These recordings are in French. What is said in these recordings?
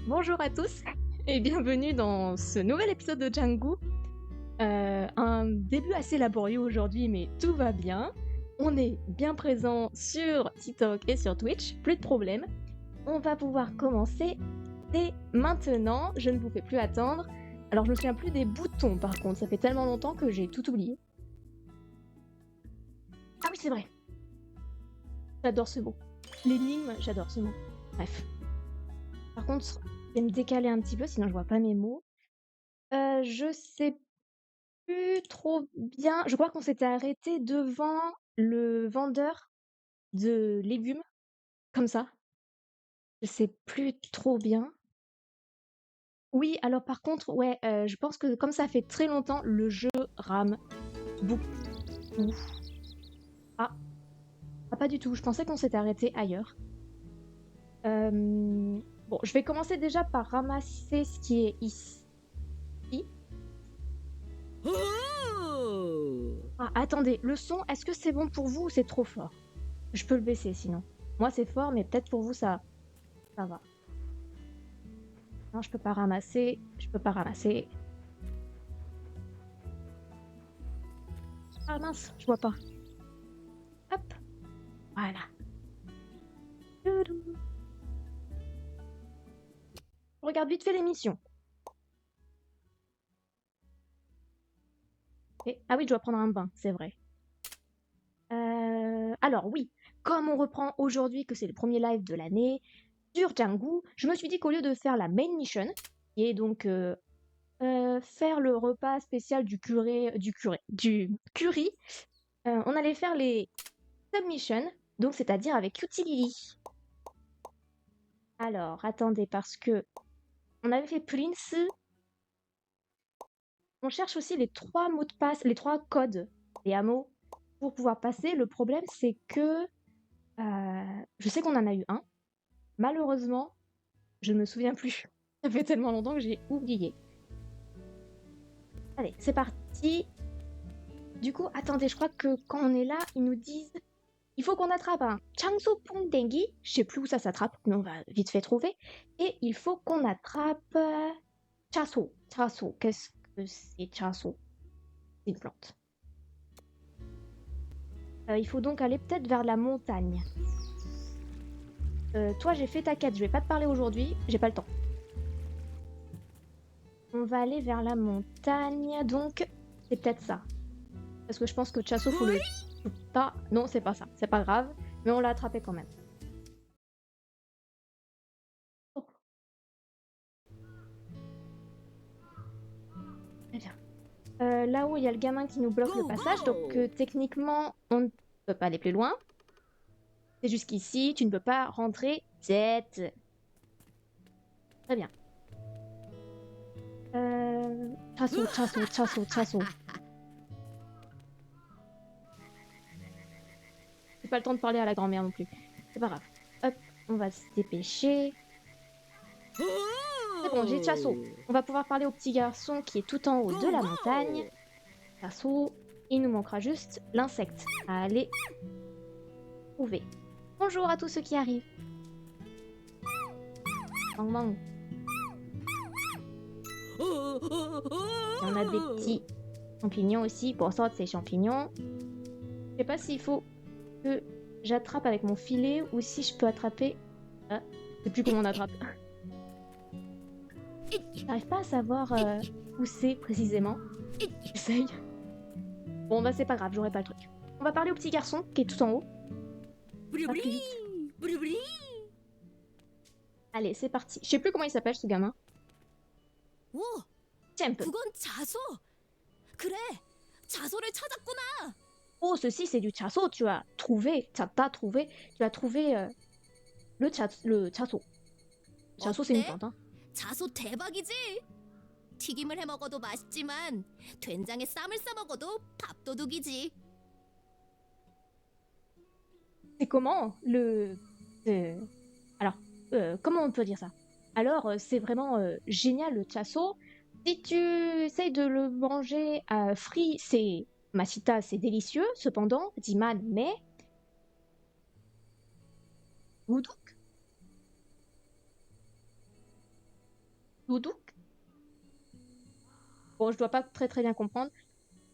Bonjour à tous et bienvenue dans ce nouvel épisode de Django. Un début assez laborieux aujourd'hui, mais tout va bien. On est bien présent sur TikTok et sur Twitch, plus de problème. On va pouvoir commencer dès maintenant, je ne vous fais plus attendre. Alors je me souviens plus des boutons par contre, ça fait tellement longtemps que j'ai tout oublié. Ah oui c'est vrai, j'adore ce mot. L'énigme, j'adore ce mot. Bref. Par contre, je vais me décaler un petit peu, sinon je vois pas mes mots. Je sais plus trop bien. Je crois qu'on s'était arrêté devant le vendeur de légumes, comme ça. Je sais plus trop bien. Oui, alors par contre, ouais, je pense que comme ça fait très longtemps, le jeu rame beaucoup. Ah, ah pas du tout. Je pensais qu'on s'était arrêté ailleurs. Bon, je vais commencer déjà par ramasser ce qui est ici. Ah, attendez, le son, est-ce que c'est bon pour vous ou c'est trop fort? Je peux le baisser sinon. Moi c'est fort, mais peut-être pour vous ça va. Non, je peux pas ramasser. Je peux pas ramasser. Ah mince, je vois pas. Hop, voilà. Toudou. Je regarde vite fait l'émission. Ah oui, je dois prendre un bain, c'est vrai. Alors oui, comme on reprend aujourd'hui que c'est le premier live de l'année sur Django, je me suis dit qu'au lieu de faire la main mission, qui est donc faire le repas spécial du curry, on allait faire les submissions, donc c'est-à-dire avec Utilili. Alors, attendez, parce que on avait fait Prince. On cherche aussi les 3 mots de passe, les 3 codes, les hameaux, pour pouvoir passer. Le problème, c'est que je sais qu'on en a eu un. Malheureusement, je ne me souviens plus. Ça fait tellement longtemps que j'ai oublié. Allez, c'est parti. Du coup, attendez, je crois que quand on est là, ils nous disent il faut qu'on attrape un Changso Pongdengi. Je sais plus où ça s'attrape, mais on va vite fait trouver. Et il faut qu'on attrape Chaso. Chaso, qu'est-ce que c'est Chaso? C'est une plante. Il faut donc aller peut-être vers la montagne. Toi, j'ai fait ta quête, je vais pas te parler aujourd'hui, j'ai pas le temps. On va aller vers la montagne, donc c'est peut-être ça. Parce que je pense que Chasso, faut le... Pas... Non, c'est pas ça, c'est pas grave, mais on l'a attrapé quand même. Oh. Très bien. Là-haut, il y a le gamin qui nous bloque le passage, donc techniquement, on ne peut pas aller plus loin. C'est jusqu'ici, tu ne peux pas rentrer. Jet. Très bien. Chasso, Chasso, Chasso, Chasso. J'ai pas le temps de parler à la grand-mère non plus. C'est pas grave. Hop, on va se dépêcher. C'est bon, j'ai Chasso. On va pouvoir parler au petit garçon qui est tout en haut de la montagne. Chasso, il nous manquera juste l'insecte à aller trouver. Bonjour à tous ceux qui arrivent. Mang mang. On a des petits champignons aussi. Pour ça, ces champignons. Je sais pas s'il faut que j'attrape avec mon filet ou si je peux attraper. Ah, je sais plus comment on attrape. J'arrive pas à savoir où c'est précisément. J'essaye. Bon bah c'est pas grave, j'aurai pas le truc. On va parler au petit garçon qui est tout en haut. Pas plus vite. Allez, c'est parti. Je sais plus comment il s'appelle ce gamin. 오, Tiens un peu. 그건 자소. 그래, 자소를 찾았구나. Oh, ceci c'est du chasso, tu as trouvé, t'as trouvé, tu as trouvé le chasso. Le chasso c'est une 어때? plante, hein. 자소 대박이지? 튀김을 해 먹어도 맛있지만 된장에 쌈을 싸 먹어도 밥도둑이지. C'est comment le... Alors, comment on peut dire ça? Alors, c'est vraiment génial le chasso. Si tu essayes de le manger frit, c'est... Masita, c'est délicieux, cependant, Diman, mais... Goudouk. Doudou? Bon, je dois pas très très bien comprendre.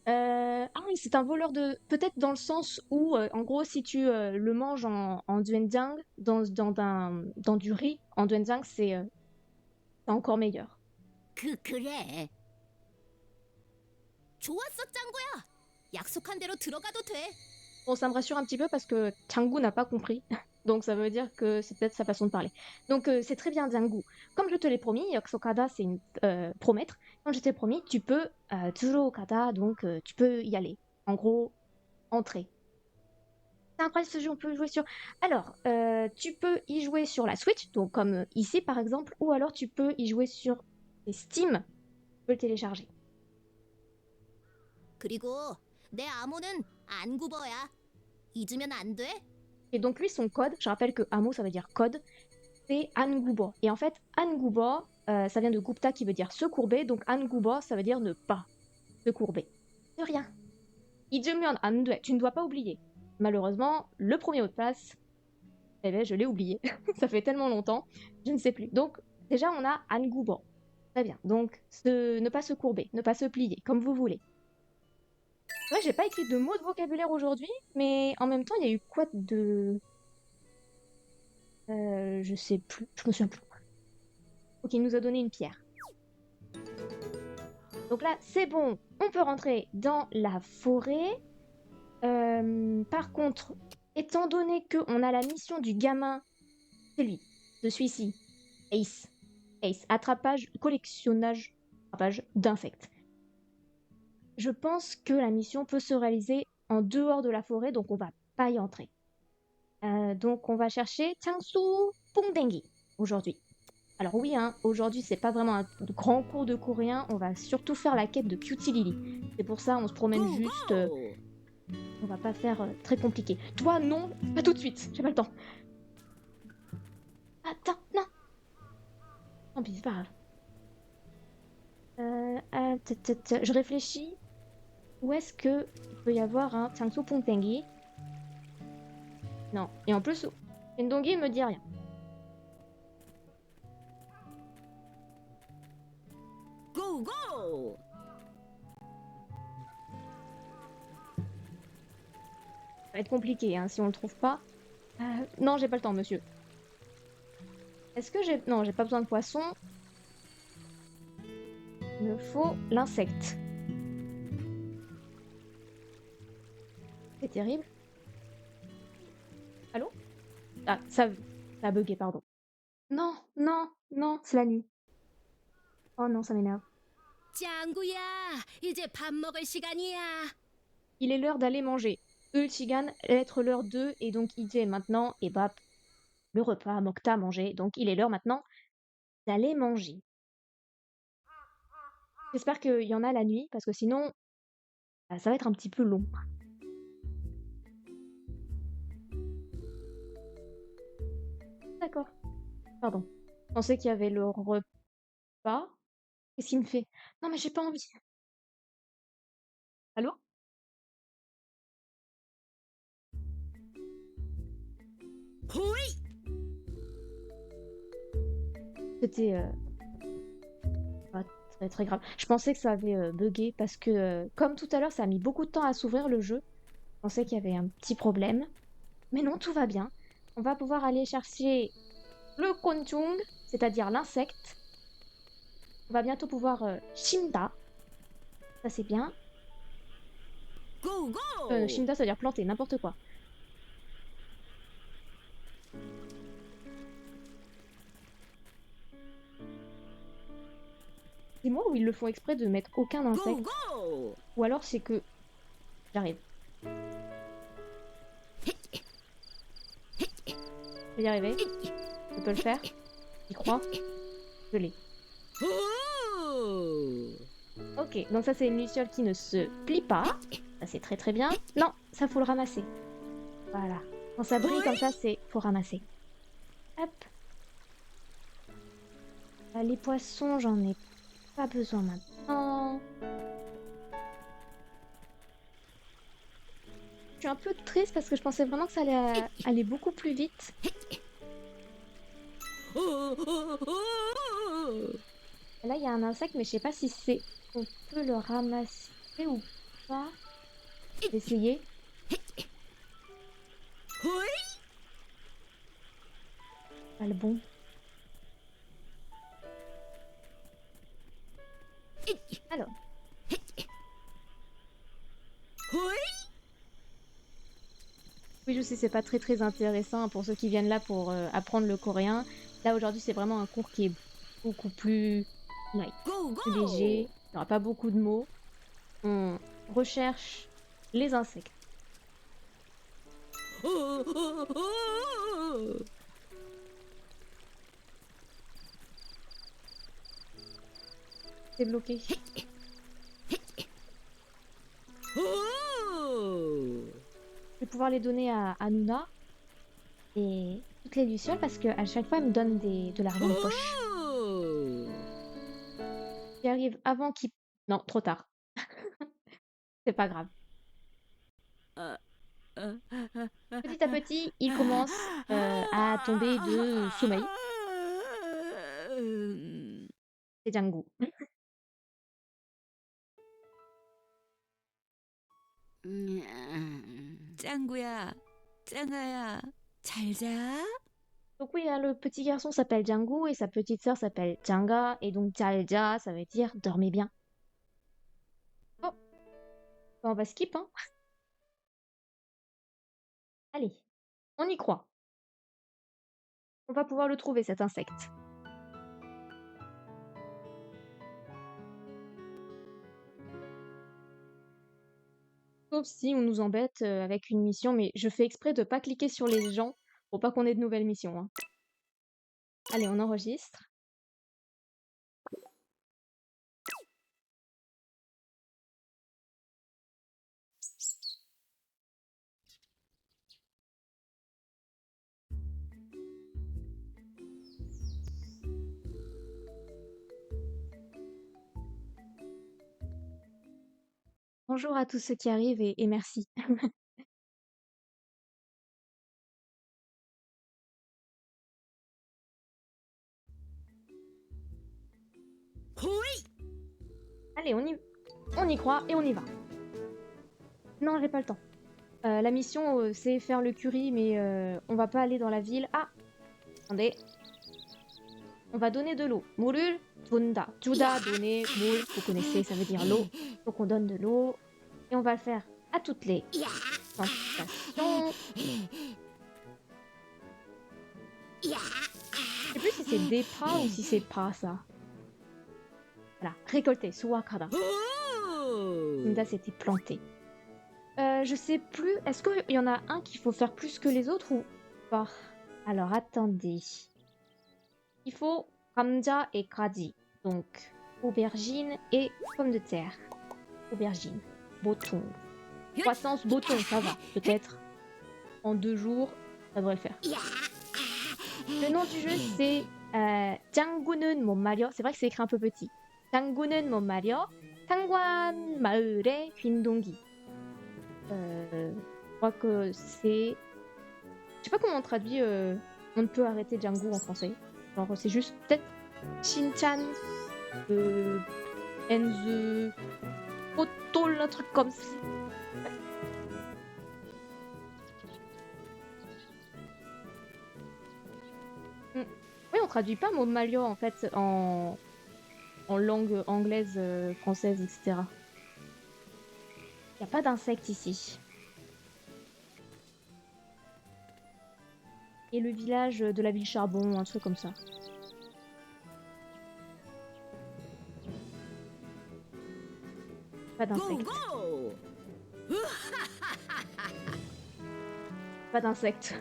Ah oui, c'est un voleur de... Peut-être dans le sens où, en gros, si tu le manges en doenjang, dans du riz, en doenjang, c'est encore meilleur. 그래. 좋았어, 짱구야. 약속한 대로 들어가도 돼. Bon, ça me rassure un petit peu parce que Tiangu n'a pas compris. Donc ça veut dire que c'est peut-être sa façon de parler. Donc c'est très bien, Tiangu. Comme je te l'ai promis, Yoksokada, c'est une promettre. Comme je t'ai promis, tu peux Okada, donc tu peux y aller. En gros, entrer. C'est incroyable ce jeu, on peut jouer sur... Alors, tu peux y jouer sur la Switch, donc comme ici par exemple, ou alors tu peux y jouer sur Steam, tu peux le télécharger. 그리고 내 암호는 안구버야. 잊으면 안 돼? Et donc lui, son code, je rappelle que Amo, ça veut dire code, c'est Angubo. Et en fait, Angubo, ça vient de Gupta qui veut dire se courber, donc Angubo, ça veut dire ne pas se courber. De rien. 잊으면 안 돼. Tu ne dois pas oublier. Malheureusement, le premier mot de passe, eh ben, je l'ai oublié. Ça fait tellement longtemps, je ne sais plus. Donc, déjà, on a Angubo. Très bien. Donc, ne pas se courber, ne pas se plier, comme vous voulez. Ouais, j'ai pas écrit de mots de vocabulaire aujourd'hui, mais en même temps, il y a eu quoi de... je sais plus, je me souviens plus. Ok, il nous a donné une pierre. Donc là, c'est bon, on peut rentrer dans la forêt. Par contre, étant donné qu'on a la mission du gamin, c'est lui, de celui-ci, Ace. Ace, attrapage, collectionnage, attrapage d'insectes. Je pense que la mission peut se réaliser en dehors de la forêt, donc on va pas y entrer. Donc on va chercher Tiangsu Pongdengi aujourd'hui. Alors oui, hein, aujourd'hui c'est pas vraiment un grand cours de coréen, on va surtout faire la quête de Cutie Lily. C'est pour ça on se promène juste, on va pas faire très compliqué. Toi non, pas tout de suite, j'ai pas le temps. Attends, non. Tant pis, c'est pas grave. Je réfléchis. Où est-ce que il peut y avoir un Tiangsu Pongdengi? Non. Et en plus, Ndongi me dit rien. Go, go! Ça va être compliqué, hein, si on le trouve pas. Non, j'ai pas le temps, monsieur. Est-ce que j'ai... Non, j'ai pas besoin de poisson. Il me faut l'insecte. C'est terrible. Allô? Ah, ça a bugué, pardon. Non, non, non, c'est la nuit. Oh non, ça m'énerve. 짱구야, 이제 밥 먹을 시간이야. Il est l'heure d'aller manger. Ulchigan, être l'heure d'eux, et donc il est maintenant, et bah, le repas, Mokta manger. Donc il est l'heure maintenant d'aller manger. J'espère qu'il y en a la nuit, parce que sinon, bah, ça va être un petit peu long. D'accord. Pardon. Je pensais qu'il y avait le repas. Qu'est-ce qu'il me fait? Non, mais j'ai pas envie. Allô? 호이! C'était pas très très grave. Je pensais que ça avait bugué parce que, comme tout à l'heure, ça a mis beaucoup de temps à s'ouvrir le jeu. Je pensais qu'il y avait un petit problème. Mais non, tout va bien. On va pouvoir aller chercher le konjung, c'est-à-dire l'insecte. On va bientôt pouvoir shimda. Ça, c'est bien. Go, go! Shimda, ça veut dire planter, n'importe quoi. C'est moi ou ils le font exprès de mettre aucun Go, insecte? go! Ou alors c'est que... J'arrive. Je vais y arriver. Je peux le faire. J'y crois. Je l'ai. 오! Ok, donc ça c'est une luciole qui ne se plie pas. Ça c'est très très bien. Non, ça faut le ramasser. Voilà. Quand ça brille comme ça, c'est faut ramasser. Hop. Les poissons, j'en ai pas besoin maintenant. Je suis un peu triste parce que je pensais vraiment que ça allait aller beaucoup plus vite. 오, 오, 오! Là, il y a un insecte, mais je sais pas si c'est... On peut le ramasser ou pas. Essayer. Pas le bon. Alors. Oui, je sais, c'est pas très intéressant pour ceux qui viennent là pour apprendre le coréen. Là, aujourd'hui, c'est vraiment un cours qui est beaucoup plus light, Go, plus léger. Il n'y aura pas beaucoup de mots. On recherche les insectes. go! C'est bloqué. Je vais pouvoir les donner à Nuna et toutes les lucioles parce qu'à chaque fois, elle me donne de l'argent de poche. Qui arrive avant qu'il... Non, trop tard. C'est pas grave. Petit à petit, il commence à tomber de sommeil. C'est Django. 짱구야, 짱아야, 잘 자. Donc oui, hein, le petit garçon s'appelle Django et sa petite sœur s'appelle Djanga. Et donc Jalja, ça veut dire dormez bien. Oh, bah, on va skip, hein. Allez, on y croit. On va pouvoir le trouver, cet insecte. Sauf si on nous embête avec une mission, mais je fais exprès de pas cliquer sur les gens pour pas qu'on ait de nouvelles missions, hein. Allez, on enregistre. Bonjour à tous ceux qui arrivent et merci. Allez, on y croit et on y va. Non, j'ai pas le temps. La mission, c'est faire le curry, mais on va pas aller dans la ville. Ah, attendez. On va donner de l'eau. Mulul, tunda. Juda, donner, mul, vous connaissez, ça veut dire l'eau. Donc on donne de l'eau. Et on va le faire à toutes les sensations. Je sais plus si c'est des pas ou si c'est pas ça. Voilà, récolter, suwakara. Tunda s'était planté. Je sais plus, est-ce qu'il y en a un qu'il faut faire plus que les autres ou pas? Alors attendez. Il faut 감자 et 가지. Donc aubergine et pommes de terre. Aubergine. Boton. Croissance boton, ça va. Peut-être en 2 jours, ça devrait le faire. Le nom du jeu c'est 짱구는 못 말여. C'est vrai que c'est écrit un peu petit. 짱구는 못 말여. 상관 마을의 빈동기. Je crois que c'est... Je sais pas comment on traduit on ne peut arrêter Django en français. Genre c'est juste peut-être Shinchan, Enze, Otol, un truc comme ça. Oui, on traduit pas mot malio en fait en langue anglaise, française, etc. Y a pas d'insectes ici. Et le village de la ville Charbon, un truc comme ça. Pas d'insectes. Pas d'insectes.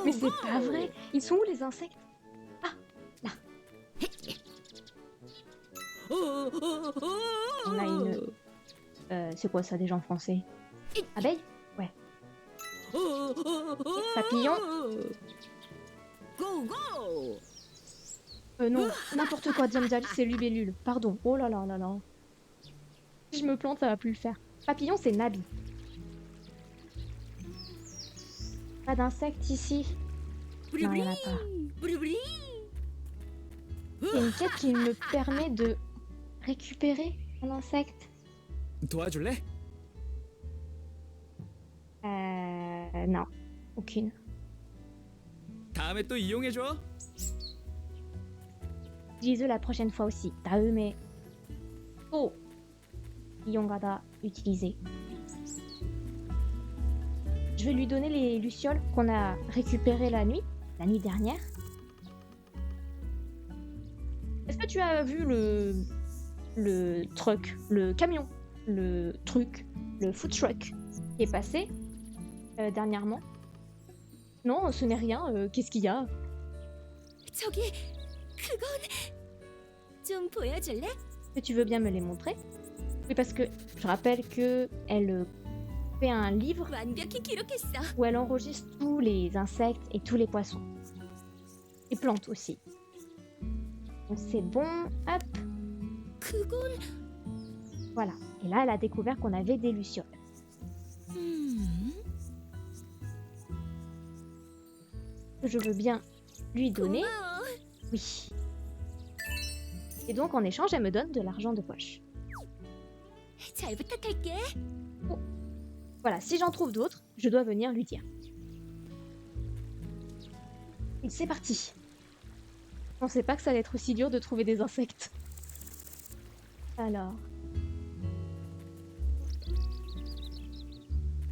Mais c'est pas vrai. Ils sont où les insectes? Ah, là. On a une... c'est quoi ça déjà en français? Abeille? Ouais. Papillon? Non, n'importe quoi, Diamdali, c'est libellule. Pardon. Oh là là là là. Si je me plante, ça va plus le faire. Papillon, c'est Nabi. Pas d'insectes ici. Non, il n'y en a pas. Il y a une quête qui me permet de récupérer un insecte. 도와줄래? Non, aucune. 다음에 또 이용해줘. Utilise-le la prochaine fois aussi. 다음에 또 이용하다 utiliser. Je vais lui donner les lucioles qu'on a récupérées la nuit dernière. Est-ce que tu as vu le truck, le camion, le truc, le food truck qui est passé dernièrement? Non, ce n'est rien. Qu'est-ce qu'il y a? 저기 그건 좀 보여줄래? Est-ce que tu veux bien me les montrer? Oui, parce que je rappelle que elle fait un livre 완벽히 기록했어. où elle enregistre tous les insectes et tous les poissons. Et plantes aussi. Donc c'est bon, hop, 그건 voilà. Et là, elle a découvert qu'on avait des lucioles. Que je veux bien lui donner. 고마워. Oui. Et donc en échange, elle me donne de l'argent de poche. 잘 부탁할게. Voilà, si j'en trouve d'autres, je dois venir lui dire. Et c'est parti. Je pensais pas que ça allait être aussi dur de trouver des insectes. Alors,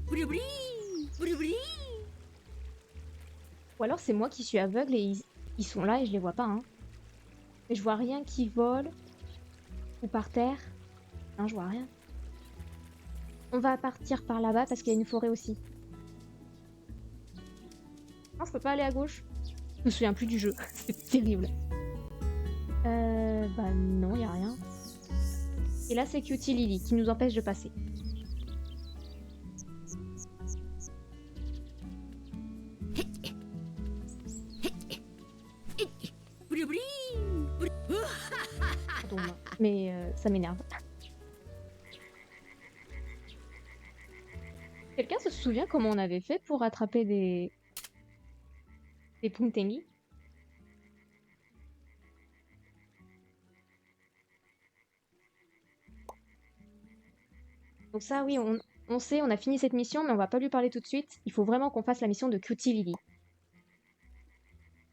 부리부리 부리부리. ou alors c'est moi qui suis aveugle et ils sont là et je les vois pas. Hein. Mais je vois rien qui vole ou par terre. Non, je vois rien. On va partir par là-bas parce qu'il y a une forêt aussi. Non, je peux pas aller à gauche. Je me souviens plus du jeu. C'est terrible. Bah non, y a rien. Et là, c'est Cutie Lily qui nous empêche de passer. 부리부리. Pardon, moi. Mais ça m'énerve. Quelqu'un se souvient comment on avait fait pour attraper des Puntengi? Donc ça, oui, on sait, on a fini cette mission, mais on va pas lui parler tout de suite. Il faut vraiment qu'on fasse la mission de Cutie Lily.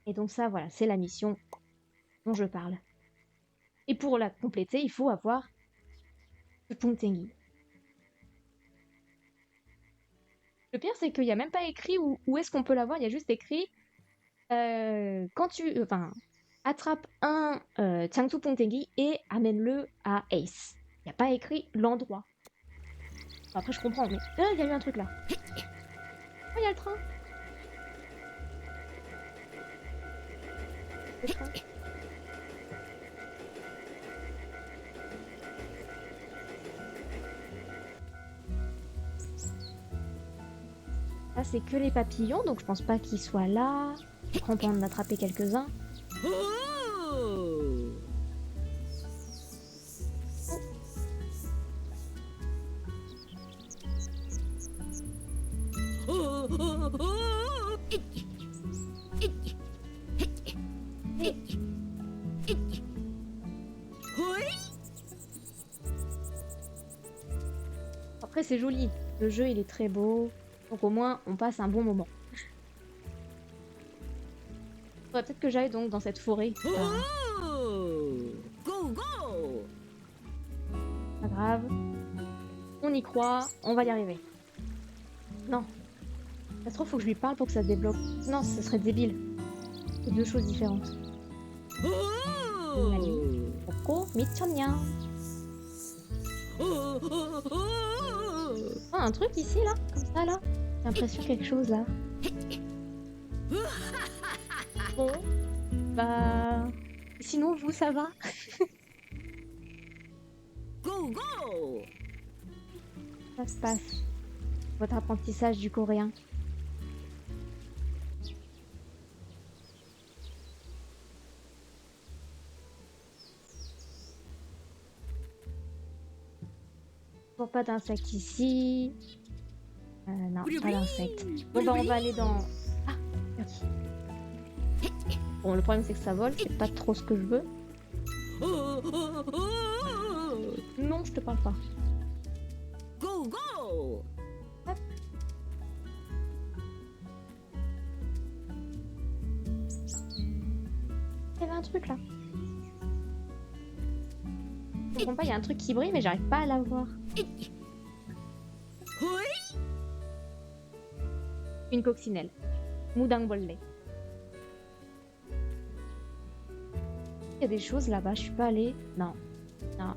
Et donc ça, voilà, c'est la mission dont je parle. Et pour la compléter, il faut avoir le Puntengi. Le pire, c'est qu'il n'y a même pas écrit où est-ce qu'on peut l'avoir. Il y a juste écrit quand tu... attrape un Changtu Puntengi et amène-le à Ace. Il n'y a pas écrit l'endroit. Enfin, après, je comprends, mais... Ah, il y a eu un truc là. Oh, il y a le train. Le train. Là, c'est que les papillons, donc je pense pas qu'ils soient là. Je prends pour en attraper quelques-uns. 오! Après, c'est joli. Le jeu, il est très beau. Donc au moins, on passe un bon moment. Faudrait peut-être que j'aille donc dans cette forêt. Go go! Pas grave. On y croit. On va y arriver. Non. Ça se trouve, faut que je lui parle pour que ça se débloque. Non, ce serait débile. C'est deux choses différentes. Coco, 미쳤냐? Oh, un truc ici, là? Comme ça, là? J'ai l'impression quelque chose, là. Bon. Bah... Sinon, vous, ça va? Go go! Ça se passe. Votre apprentissage du coréen. Bon, pas d'insectes ici. Non, pas d'insectes. Bon, bah, on va aller dans... Ah, ok. Bon, le problème, c'est que ça vole. C'est pas trop ce que je veux. Non, je te parle pas. 고고! Il y avait un truc là. Je comprends pas, il y a un truc qui brille, mais j'arrive pas à l'avoir. 호이! Une coccinelle. Moudangbolle. Il y a des choses là-bas, je suis pas allée. Non. Non.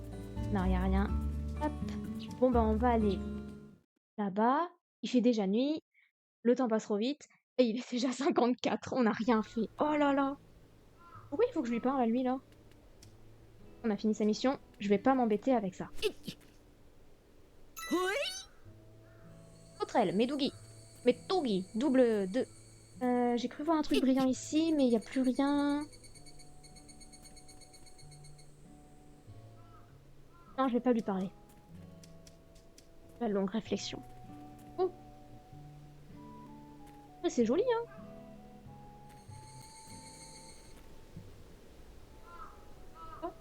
Non, y a rien. Hop. Bon, bah, on va aller là-bas. Il fait déjà nuit. Le temps passe trop vite. Et il est déjà 54. On n'a rien fait. Oh là là. Pourquoi il faut que je lui parle à lui là? On a fini sa mission. Je vais pas m'embêter avec ça. 호이! Autre elle, Medugi. Medugi. Double 2. J'ai cru voir un truc brillant ici, mais il n'y a plus rien. Non, je vais pas lui parler. La longue réflexion. Oh. Ah, c'est joli, hein. Oh.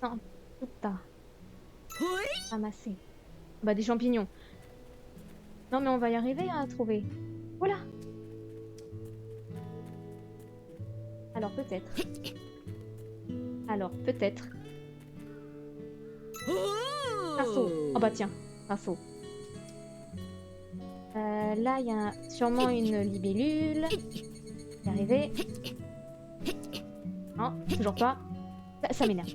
Non, tout t'as 호이! ramassé. Bah, des champignons. Non, mais on va y arriver à trouver. Voilà. Alors peut-être. Alors peut-être. Pinceau. Oh bah tiens, pinceau. Là, il y a sûrement une libellule. Y arriver. Non, toujours pas. Ça m'énerve.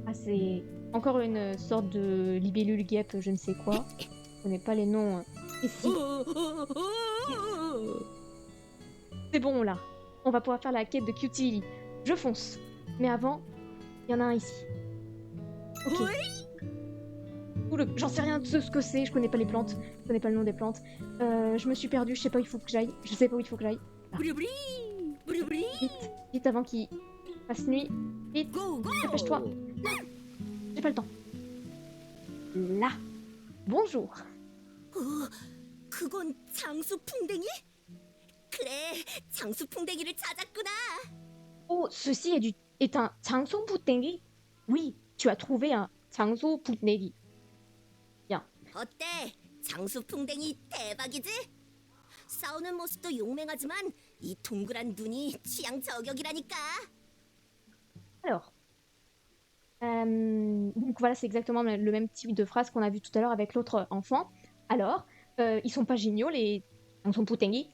Ah, c'est encore une sorte de libellule guêpe, je ne sais quoi. Je connais pas les noms ici. C'est bon là. On va pouvoir faire la quête de Cutie. Je fonce. Mais avant, il y en a un ici. Ok. J'en sais rien de ce que c'est, je connais pas les plantes, je connais pas le nom des plantes. Je me suis perdue, je sais pas où il faut que j'aille. Je sais pas où il faut que j'aille. 부리부리! 부리부리! Vite, vite avant qu'il fasse nuit. Vite, 고고! dépêche-toi. J'ai pas le temps. Là. Bonjour. 그건 장수풍뎅이? 그래, 장수풍뎅이를 찾았구나. Oh, ceci est un 장소 푸땡기. Oui, tu as trouvé un 장소 푸땡기. Bien. 어때? 장수풍뎅이 대박이지? 싸우는 모습도 용맹하지만 이 동그란 눈이 취향 저격이라니까. Alors. Donc voilà, c'est exactement le même type de phrase qu'on a vu tout à l'heure avec l'autre enfant. Alors, ils sont pas géniaux, les 장소 푸땡기.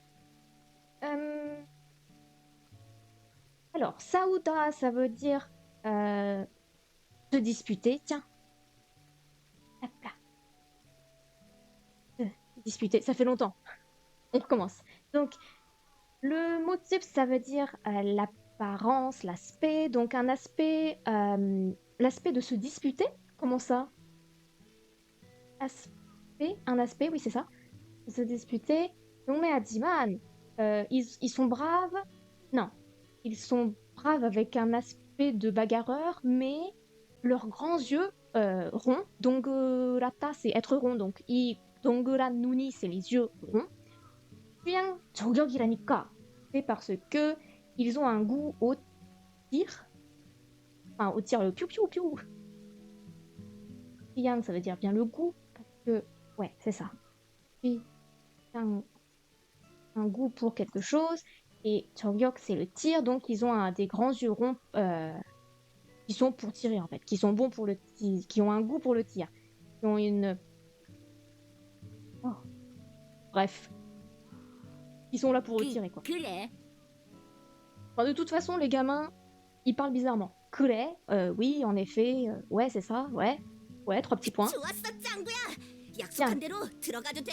Alors, Saouda, ça veut dire se disputer. Tiens. Hop là. Disputer, ça fait longtemps. On recommence. Donc, le mot type, ça veut dire l'apparence, l'aspect. Donc, un aspect, l'aspect de se disputer. Comment ça? Un aspect, oui, c'est ça. De se disputer. Donc, mais Adiman, ils sont braves. Non, ils sont braves avec un aspect de bagarreur, mais leurs grands yeux ronds. Dongurata, c'est être rond. Donc, donguran nuni, c'est les yeux ronds. Bien, 저격이라니까. C'est parce que ils ont un goût au tir. Enfin, au tir, le piou-piou-piou. Bien, ça veut dire bien le goût. Parce que, ouais, c'est ça. Puis, un goût pour quelque chose. Et 저격, c'est le tir. Donc, ils ont des grands yeux ronds qui sont pour tirer, en fait. Qui sont bons pour le tir. Qui ont un goût pour le tir. Qui ont une... Oh. Bref. Ils sont là pour tirer, quoi. 그래. Enfin, de toute façon, les gamins, ils parlent bizarrement. 그래, oui, en effet, ouais, c'est ça, ouais. Ouais, 3 petits points. 좋았어, 짱구야. 약속한 대로 들어가도 돼.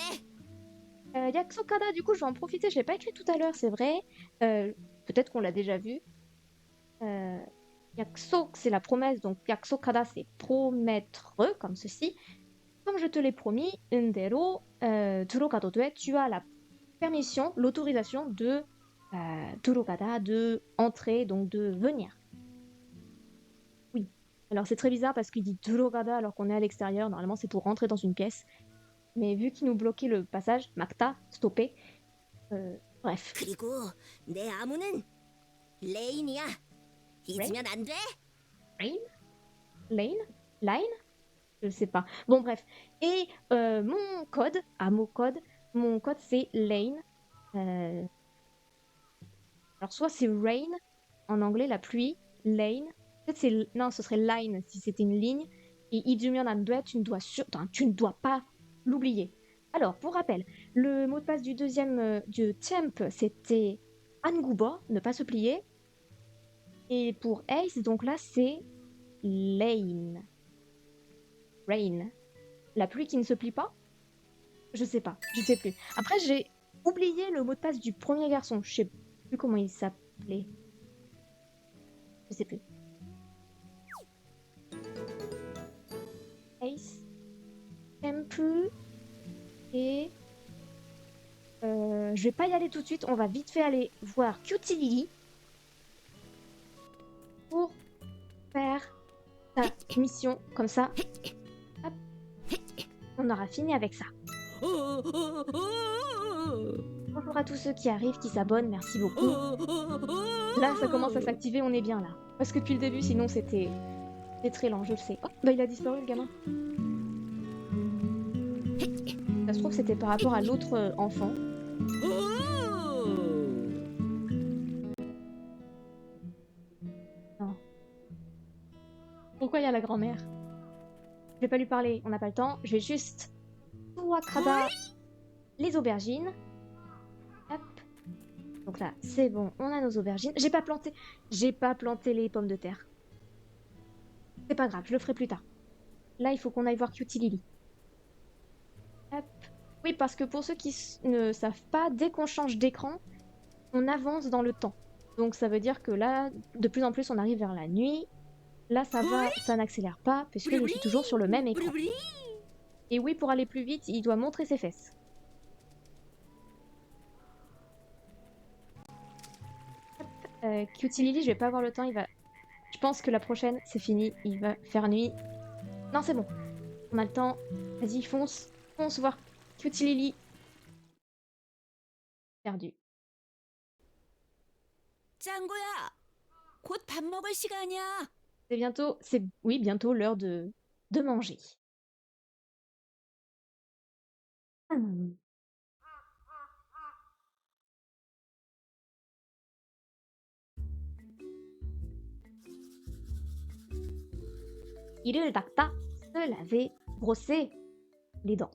Yaksokada, du coup, je vais en profiter. Je l'ai pas écrit tout à l'heure, c'est vrai. Peut-être qu'on l'a déjà vu. Yaksok, c'est la promesse, donc Yaksokada, c'est promettre, comme ceci. Comme je te l'ai promis, Ndero, 들어가도 돼, tu as la permission, l'autorisation de 들어가다, de entrer, donc de venir. Oui. Alors c'est très bizarre parce qu'il dit 들어가다 alors qu'on est à l'extérieur. Normalement c'est pour rentrer dans une pièce. Mais vu qu'il nous bloquait le passage, Makta, stoppé, Bref. 그리고 내 아무는 레인이야. 잊으면 안 돼. Rain? Lane? Line? Je sais pas. Bon, bref. Et mon code, mon code c'est Lane. Alors, soit c'est rain, en anglais, la pluie, lane. Peut-être c'est. Non, ce serait line si c'était une ligne. Et Ijumian Andue, tu ne dois pas l'oublier. Alors, pour rappel, le mot de passe du deuxième du temp, c'était Angubo, ne pas se plier. Et pour Ace, donc là, c'est lane. Rain. La pluie qui ne se plie pas? Je sais pas, je sais plus. Après, j'ai oublié le mot de passe du premier garçon. Je sais plus comment il s'appelait. Je sais plus. Ace, Temple et je vais pas y aller tout de suite. On va vite fait aller voir Cutie Lily pour faire sa mission comme ça. Hop. On aura fini avec ça. Bonjour à tous ceux qui arrivent, qui s'abonnent, merci beaucoup. Là, ça commence à s'activer, on est bien là. Parce que depuis le début, sinon c'était très lent, je le sais. Oh, bah il a disparu le gamin. Ça se trouve, c'était par rapport à l'autre enfant. Non. Pourquoi il y a la grand-mère? Je vais pas lui parler, on n'a pas le temps. Je vais juste Wakrada les aubergines. Hop. Donc là, c'est bon, on a nos aubergines. J'ai pas planté les pommes de terre. C'est pas grave, je le ferai plus tard. Là, il faut qu'on aille voir Cutie Lily. Hop. Oui, parce que pour ceux qui ne savent pas, dès qu'on change d'écran, on avance dans le temps. Donc ça veut dire que là, de plus en plus, on arrive vers la nuit. Là, ça va, ça n'accélère pas, puisque je suis toujours sur le même écran. Et oui, pour aller plus vite, il doit montrer ses fesses. Cutie Lily, je vais pas avoir le temps, il va... Je pense que la prochaine, c'est fini, il va faire nuit. Non, c'est bon. On a le temps. Vas-y, fonce. Fonce voir Cutie Lily. Perdu. 짱구야, 곧 밥 먹을 시간이야. C'est bientôt... Oui, bientôt l'heure de manger. Hmm. 이를 닦다, se laver, brosser les dents.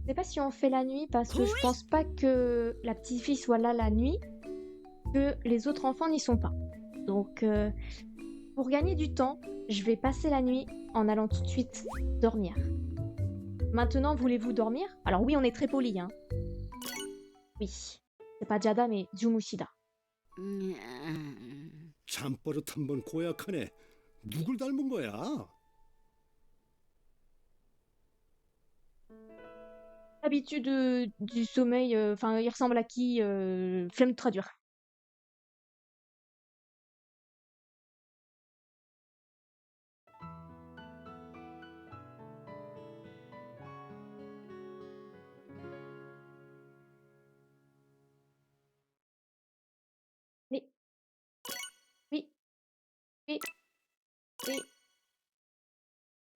Je sais pas si on fait la nuit parce que je pense pas que la petite fille soit là la nuit, que les autres enfants n'y sont pas. Donc, pour gagner du temps, je vais passer la nuit en allant tout de suite dormir. Maintenant, voulez-vous dormir? Alors oui, on est très poli, hein. Oui. C'est pas Jada, mais Jumushida. 잠버릇 한번 고약하네. 누굴 닮은 거야? Habitude du sommeil, enfin, il ressemble à qui? Flemme de traduire. Oui. Oui. Oui. Oui.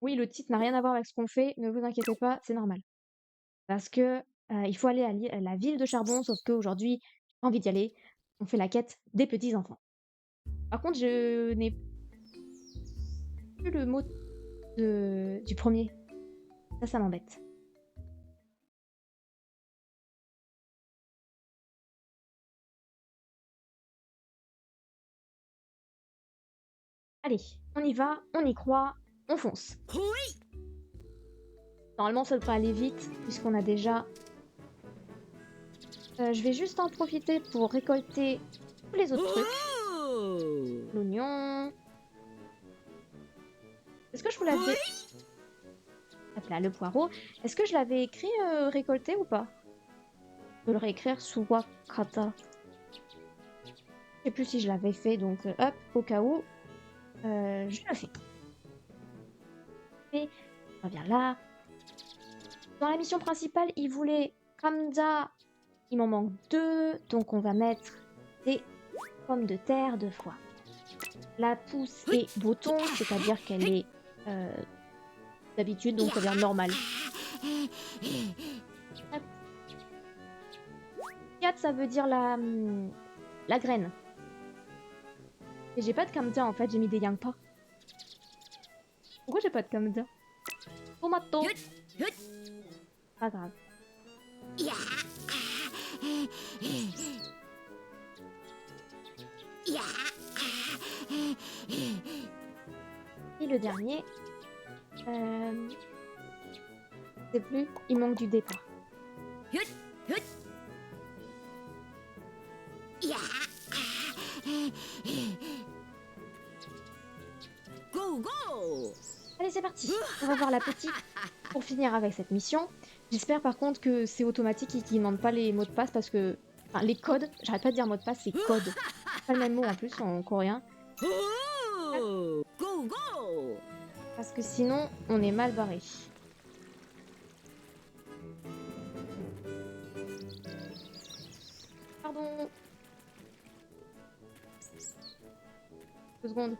Oui, le titre n'a rien à voir avec ce qu'on fait, ne vous inquiétez pas, c'est normal. Parce que il faut aller à la ville de charbon, sauf qu'aujourd'hui, j'ai pas envie d'y aller. On fait la quête des petits enfants. Par contre, je n'ai plus le mot du premier. Ça m'embête. Allez, on y va, on y croit, on fonce. Normalement, ça devrait aller vite, puisqu'on a déjà... je vais juste en profiter pour récolter tous les autres trucs. L'oignon... Est-ce que je vous l'avais... Hop là, le poireau. Est-ce que je l'avais écrit récolté ou pas? Je peux le réécrire sous Wakata. Je sais plus si je l'avais fait, donc hop, au cas où, je le fais. Et on revient là. Dans la mission principale, il voulait Kamza. Il m'en manque 2, donc on va mettre des pommes de terre 2 fois. La pousse est bouton, c'est-à-dire qu'elle est d'habitude, donc ça veut dire normal. Hop. Fiat, ça veut dire la graine. Et j'ai pas de Kamza en fait, j'ai mis des Yangpa. Pourquoi j'ai pas de Kamza? Tomato. Pas grave. Et le dernier, je sais plus, il manque du départ. Go go. Allez, c'est parti. On va voir la petite pour finir avec cette mission. J'espère par contre que c'est automatique et qu'ils ne demandent pas les mots de passe parce que... Enfin, les codes, j'arrête pas de dire mot de passe, c'est code. C'est pas le même mot en plus en coréen. Go go. Parce que sinon, on est mal barré. Pardon. 2 secondes.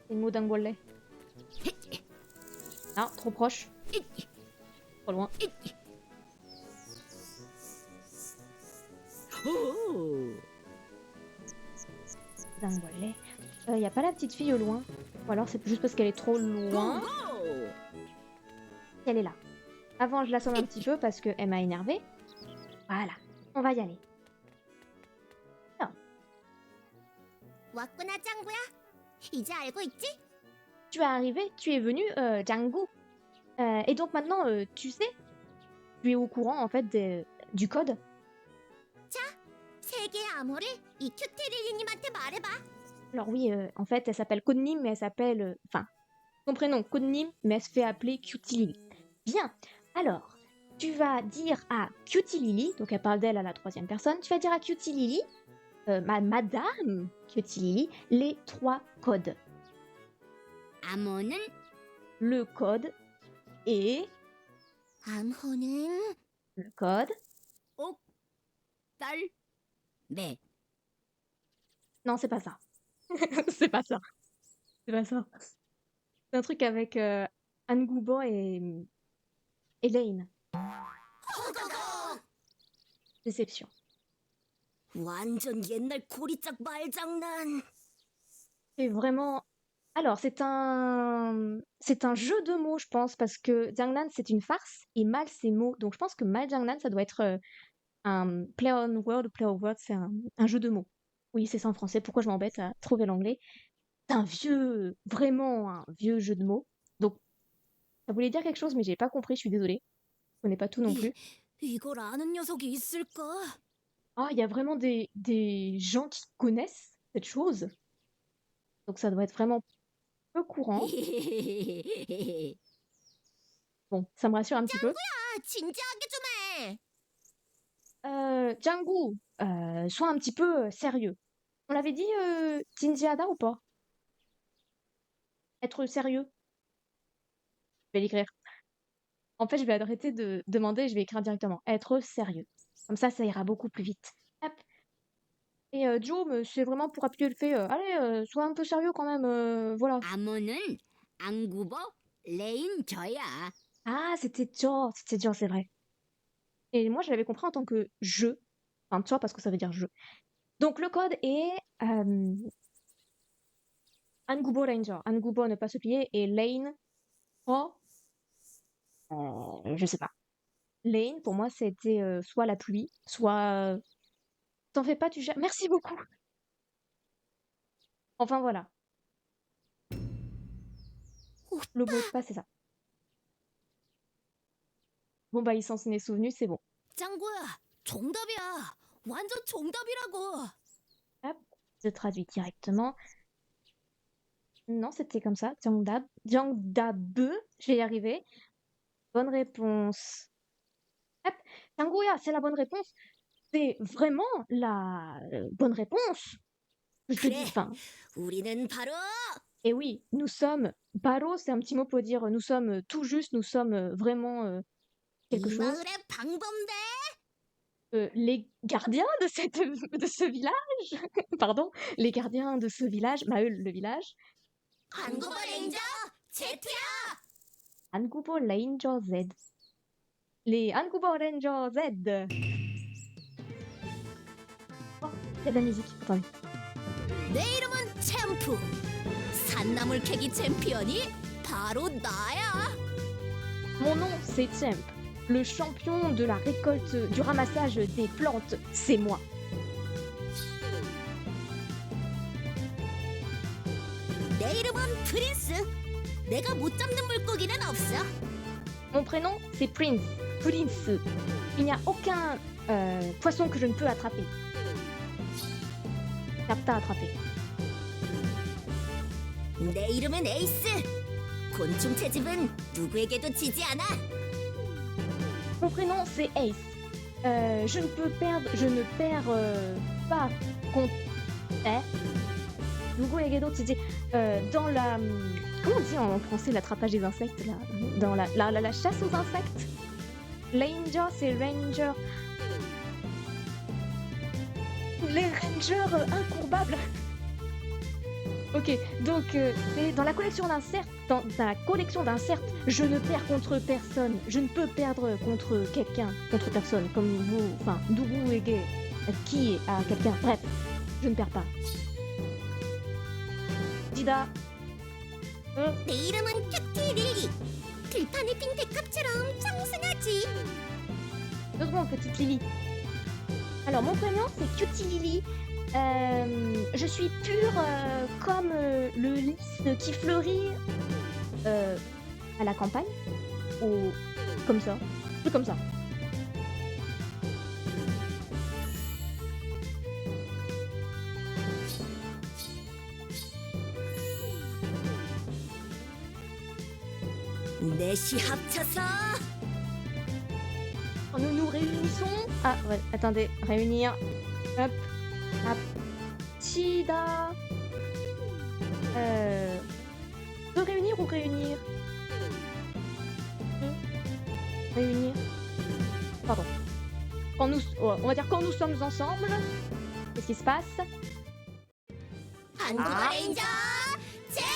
C'est le mot d'un gollet. Ah, trop proche. Trop loin. Oh. D'un gollet. Y a pas la petite fille au loin. Ou alors c'est juste parce qu'elle est trop loin. Elle est là. Avant, je l'assomme un petit peu parce qu'elle m'a énervée. Voilà. On va y aller. 왔구나 짱구야. 이제 알고 있지? Tu es arrivé, tu es venu, Django. Et donc maintenant, tu sais, tu es au courant en fait du code. 세 개의 암호를 이 큐티리리님한테 말해봐. Alors oui, en fait, elle s'appelle Codenim, mais elle s'appelle... Enfin, son prénom Codenim, mais elle se fait appeler Cutie Lily. Bien. Alors, tu vas dire à Cutie Lily, donc elle parle d'elle à la 3e personne, tu vas dire à Cutie Lily, Madame Cutie Lily, les 3 codes. 암호는 Le code est... 암호는 Le code... 딸 네. Non, c'est pas ça. C'est pas ça. C'est pas ça. C'est un truc avec Angubo et Lane. Déception. 완전 옛날 고리짝 말장난. C'est vraiment... Alors, c'est un jeu de mots, je pense, parce que Jiangnan, c'est une farce, et mal, c'est mot. Donc, je pense que mal Jiangnan, ça doit être un play on word ou play on word, c'est un jeu de mots. Oui, c'est ça en français. Pourquoi je m'embête à trouver l'anglais? C'est vraiment un vieux jeu de mots. Donc, ça voulait dire quelque chose, mais j'ai pas compris, je suis désolée. Je connais pas tout non plus. 이걸 아는 녀석이 있을까? Ah, il y a vraiment des gens qui connaissent cette chose. Donc, ça doit être vraiment peu courant. Bon, ça me rassure un petit peu. 진지하게 좀 해. Django, sois un petit peu sérieux. On l'avait dit Jinjiada ou pas? Être sérieux. Je vais l'écrire. En fait, je vais arrêter de demander, je vais écrire directement. Être sérieux. Comme ça ira beaucoup plus vite. Hop. Et Joe, c'est vraiment pour appuyer le fait. Allez, sois un peu sérieux quand même. Voilà. 암호는 안구버 레인 저야. Ah, c'était Joe, c'est vrai. Et moi, je l'avais compris en tant que je. Enfin, toi, parce que ça veut dire je. Donc, le code est Angubo Ranger. Angubo ne pas se plier et Lane, oh, je sais pas. Lane, pour moi, c'était soit la pluie, soit t'en fais pas, tu gères. Merci beaucoup. Enfin, voilà. Le mot de passe, c'est ça. Bon, bah, il s'en est souvenu, c'est bon. 짱구야, 정답이야. 완전 정답이라고. Hop, je traduis directement. Non, c'était comme ça. Jiangdabe, je vais y arriver. Bonne réponse. Hop, Tanguya, c'est la bonne réponse. C'est vraiment la bonne réponse. Je te dis, 그래. enfin, 우리는 바로 Et oui, nous sommes baro, c'est un petit mot pour dire nous sommes tout juste, nous sommes vraiment quelque 이 chose. 마을의 방범대. Les gardiens de cette de ce village, pardon, les gardiens de ce village, Maël le village, 한국어 레인저 제트야. Angubo Ranger Z. Les Angubo Ranger Z. Oh, il y a de la musique, attendez. 내 이름은 챔프. 산나물 캐기 챔피언이 바로 나야. Mon nom, c'est Temp. Le champion de la récolte, du ramassage des plantes, c'est moi. 내 이름은 프린스. 내가 못 잡는 물고기는 없어. Mon prénom, c'est Prince. Prince. Il n'y a aucun poisson que je ne peux attraper. Capta attraper. 내 이름은 에이스. 곤충 채집은 누구에게도 지지 않아. Mon prénom, c'est Ace. Je ne perds pas contre. Lugo Egedo Titi. Dans la. Comment on dit en français l'attrapage des insectes là? Dans la chasse aux insectes? Ranger, c'est Ranger. Les Rangers incourbables. Ok, donc c'est dans la collection d'un cerf. Dans la collection d'un cerf, je ne perds contre personne. Je ne peux perdre contre quelqu'un, contre personne, comme vous, enfin, Dougou et Gay, qui à quelqu'un. Bref, je ne perds pas. Dida. 내 이름은 큐티 릴리. 들판의 핑크컵처럼 청순하지. Deux secondes, petite Lily. Alors, mon prénom, c'est Cutie Lily. Je suis pure comme le lys qui fleurit à la campagne. Ou comme ça. Plus comme ça. 넷이 합쳐서 Quand nous nous réunissons. Ah, ouais, attendez. Réunir. Hop. Hop. Tida. De réunir ou réunir? Réunir. Pardon. Quand nous, on va dire quand nous sommes ensemble. Qu'est-ce qui se passe? 한국어 레인저 제트.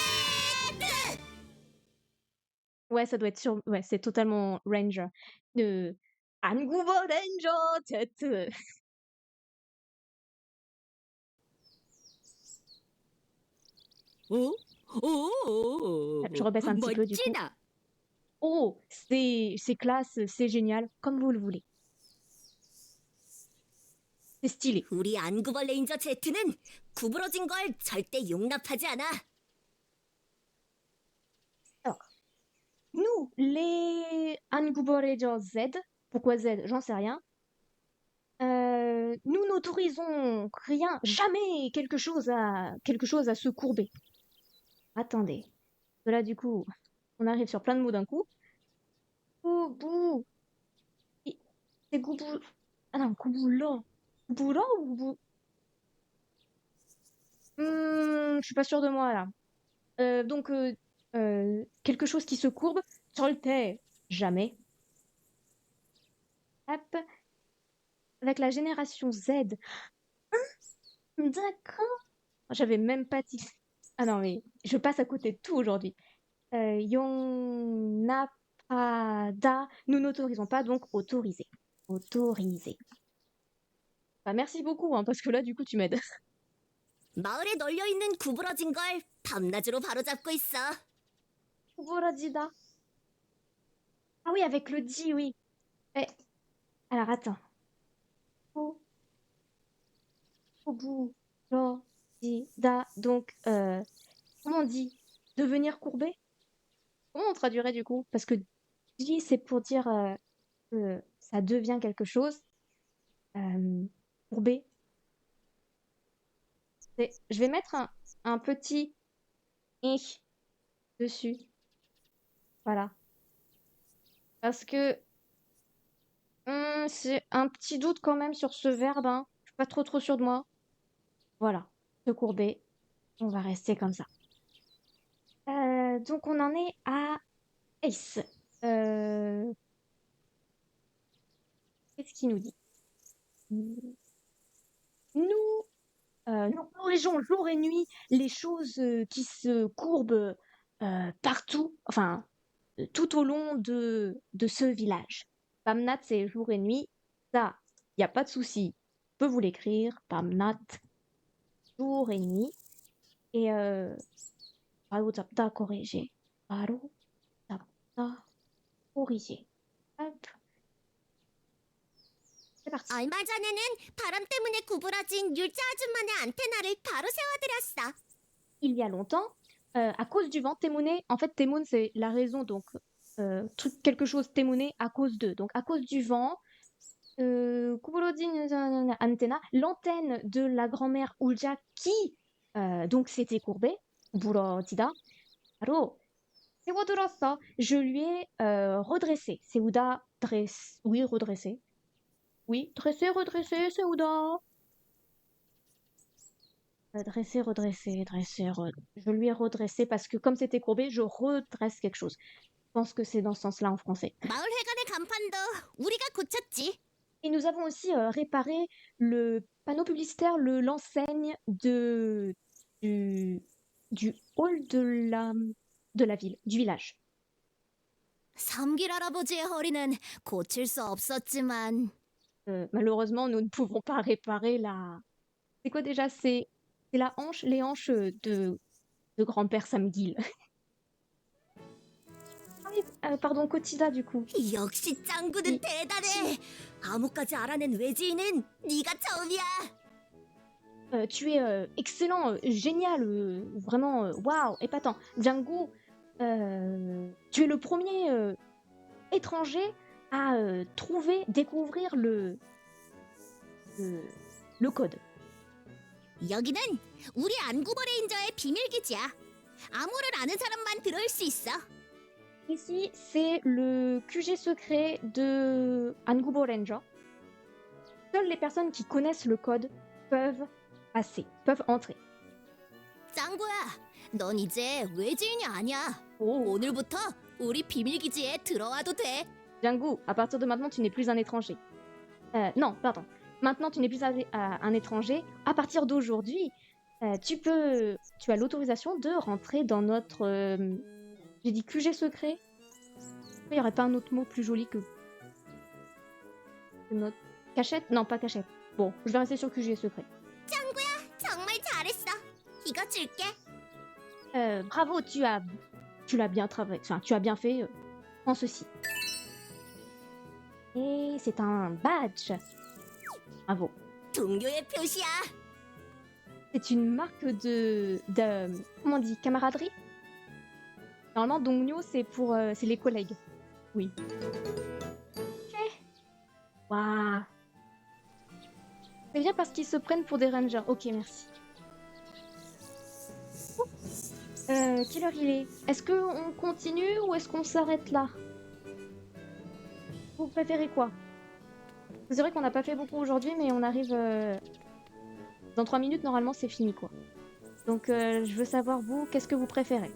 Ouais, ça doit être sur. Ouais, c'est totalement Ranger. Angubo Ranger tête. 오, 오, Je rebaisse un petit peu du coup. 멋지다. Oh, c'est classe, c'est génial, comme vous le voulez. C'est stylé. 우리 안구벌 레인저 제트는 구부러진 걸 절대 용납하지 않아. Nous, les Angubo Ranger Z, pourquoi Z, j'en sais rien. Nous n'autorisons rien, jamais quelque chose à se courber. Attendez. Là, du coup, on arrive sur plein de mots d'un coup. Goubou. C'est Goubou. Ah non, Gouboula. Gouboula ou Goubou? Je suis pas sûre de moi là. Donc, quelque chose qui se courbe. Solte. Jamais. Hop. Avec la génération Z. D'accord. J'avais même pas dit. Ah non, mais je passe à côté de tout aujourd'hui. Yonnapada. Nous n'autorisons pas, donc autorisé. Autorisé. Bah, merci beaucoup, hein, parce que là, du coup, tu m'aides. 마을에 널려 있는 구부러진 걸 밤낮으로 바로잡고 있어. Kuburadida. Ah oui, avec le di, oui. Eh, alors, attends. Kuburadida. Donc, comment on dit? Devenir courbé? Comment on traduirait du coup? Parce que di, c'est pour dire que ça devient quelque chose. Courbé. Je vais mettre un petit i dessus. Voilà. Parce que c'est un petit doute quand même sur ce verbe. Hein. Je suis pas trop sûre de moi. Voilà. Se courber. On va rester comme ça. donc on en est à Ace. Qu'est-ce qu'il nous dit? Nous, nous corrigeons jour et nuit les choses qui se courbent partout, enfin, tout au long de ce village. Pamnat, c'est jour et nuit. Ça, il n'y a pas de souci. Je peux vous l'écrire. Pamnat, jour et nuit. Et 바로 잡다 corriger. 바로 잡다 corriger. Hop, c'est parti. 얼마 전에는 바람 때문에 구부러진 율자 아줌마네 안테나를 바로 세워드렸어. Il y a longtemps, à cause du vent, Temune, en fait, Temune, c'est la raison, donc, truc, quelque chose, Temune, à cause de. Donc, à cause du vent, 구부러진 antenna, l'antenne de la grand-mère Ulja qui, donc, s'était courbée, 부러지다, 바로, 세워들었어. Je lui ai redressé. Seuda, dresse, oui, redressé. Oui, dresser, redresser, Seuda. Dresser, redresser, je lui ai redressé parce que comme c'était courbé, je redresse quelque chose. Je pense que c'est dans ce sens-là en français. 마을회관의 간판도 우리가 고쳤지. Et nous avons aussi réparé le panneau publicitaire, l'enseigne du hall de la ville, du village. 섬길 할아버지의 허리는 고칠 수 없었지만 Malheureusement, nous ne pouvons pas réparer la... C'est quoi déjà? C'est la hanche, les hanches de grand-père Samgil. Ah oui, pardon, Kotida du coup. 역시 짱구는 이- 대단해. 암호까지 알아낸 외지인은 네가 처음이야. Tu es excellent, génial, vraiment, waouh, épatant. Django, tu es le premier étranger à découvrir le code. 여기는 우리 안구버 레인저의 비밀 기지야. 암호를 아는 사람만 들어올 수 있어. Ici, c'est le QG secret de Angubo Ranger. Seules les personnes qui connaissent le code peuvent peuvent entrer. 짱구야, 넌 이제 외지인이 아니야. Oh, 오늘부터 우리 비밀 기지에 들어와도 돼. Django, à partir de maintenant, tu n'es plus un étranger. Non, pardon. Maintenant, tu n'es plus un étranger. À partir d'aujourd'hui, tu as l'autorisation de rentrer dans notre... j'ai dit QG secret. Il n'y aurait pas un autre mot plus joli que notre... Cachette? Non, pas cachette. Bon, je vais rester sur QG secret. 정말 잘했어. 이거 줄게. Bravo, tu l'as bien travaillé. Enfin, tu as bien fait en ceci. Et c'est un badge. Bravo. 동료의 표시야. C'est une marque de comment on dit, camaraderie. Normalement, Dongnyo, c'est les collègues. Oui. Ok. Waouh. C'est bien parce qu'ils se prennent pour des rangers. Ok, merci. Quelle heure il est? Est-ce qu'on continue ou est-ce qu'on s'arrête là? Vous préférez quoi? C'est vrai qu'on n'a pas fait beaucoup aujourd'hui, mais on arrive... Dans 3 minutes, normalement, c'est fini, quoi. Donc, je veux savoir, vous, qu'est-ce que vous préférez?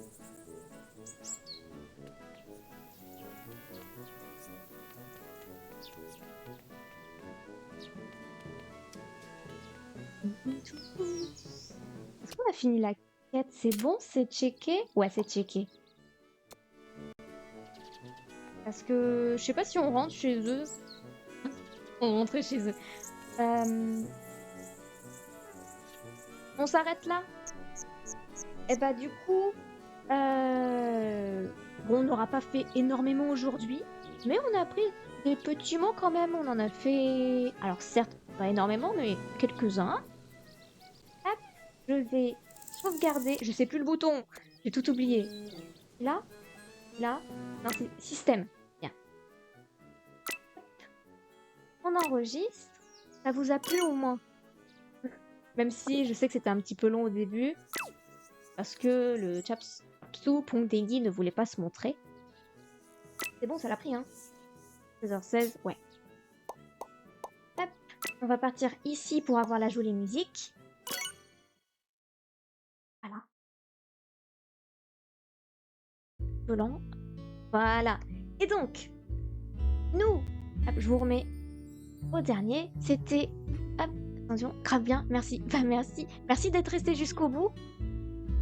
Est-ce qu'on a fini la quête? C'est bon? C'est checké? Ouais, c'est checké. Parce que je sais pas si on rentre chez eux. On rentrait chez eux. On s'arrête là? Et bah du coup, bon, on n'aura pas fait énormément aujourd'hui, mais on a pris des petits mots quand même. On en a fait, alors certes pas énormément, mais quelques-uns. Hop, je vais sauvegarder. Je sais plus le bouton. J'ai tout oublié. Là, non c'est système. Bien. On enregistre. Ça vous a plu au moins? Même si je sais que c'était un petit peu long au début. Parce que le Chapsu Pongdegi ne voulait pas se montrer. C'est bon, ça l'a pris, hein. 16h16, ouais. Hop, on va partir ici pour avoir la jolie musique. Voilà. Volant. Voilà. Et donc, nous, hop, je vous remets au dernier. C'était, hop, attention, grave bien, merci. Bah merci. Merci d'être resté jusqu'au bout.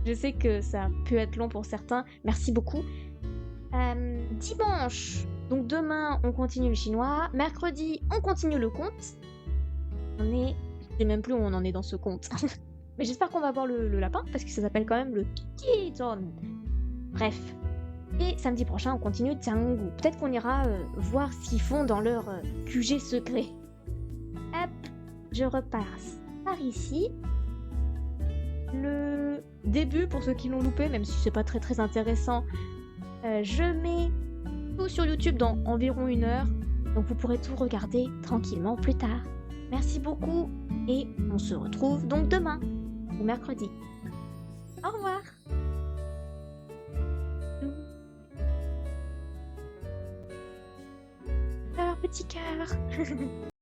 Je sais que ça a pu être long pour certains. Merci beaucoup. Dimanche, donc demain, on continue le chinois. Mercredi, on continue le conte. Je sais même plus où on en est dans ce conte. Mais j'espère qu'on va voir le lapin, parce que ça s'appelle quand même le Kizon. Bref. Et samedi prochain, on continue Tianggu. Peut-être qu'on ira voir ce qu'ils font dans leur QG secret. Hop, je repasse par ici. Le début, pour ceux qui l'ont loupé, même si c'est pas très très intéressant, je mets tout sur YouTube dans environ 1 heure. Donc vous pourrez tout regarder tranquillement plus tard. Merci beaucoup et on se retrouve donc demain ou mercredi. Au revoir. Alors petit cœur.